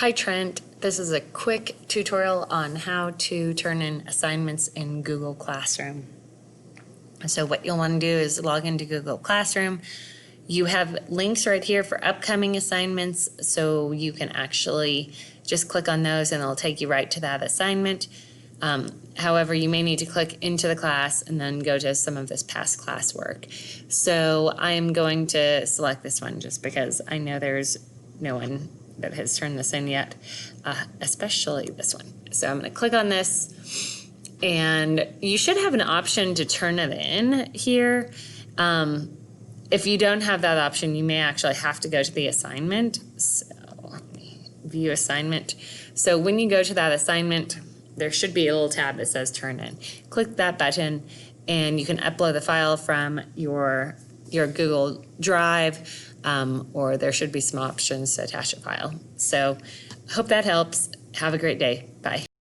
Hi Trent, this is a quick tutorial on how to turn in assignments in Google Classroom. So what you'll want to do is log into Google Classroom. You have links right here for upcoming assignments, so you can actually just click on those and it'll take you right to that assignment. However, you may need to click into the class and then go to some of this past classwork. So I am going to select this one just because I know there's no one that has turned this in yet, especially this one. So I'm going to click on this, and you should have an option to turn it in here. If you don't have that option, you may actually have to go to the assignment. So let me view assignment. So when you go to that assignment, there should be a little tab that says turn in. Click that button and you can upload the file from your Google Drive, or there should be some options to attach a file. So hope that helps. Have a great day. Bye.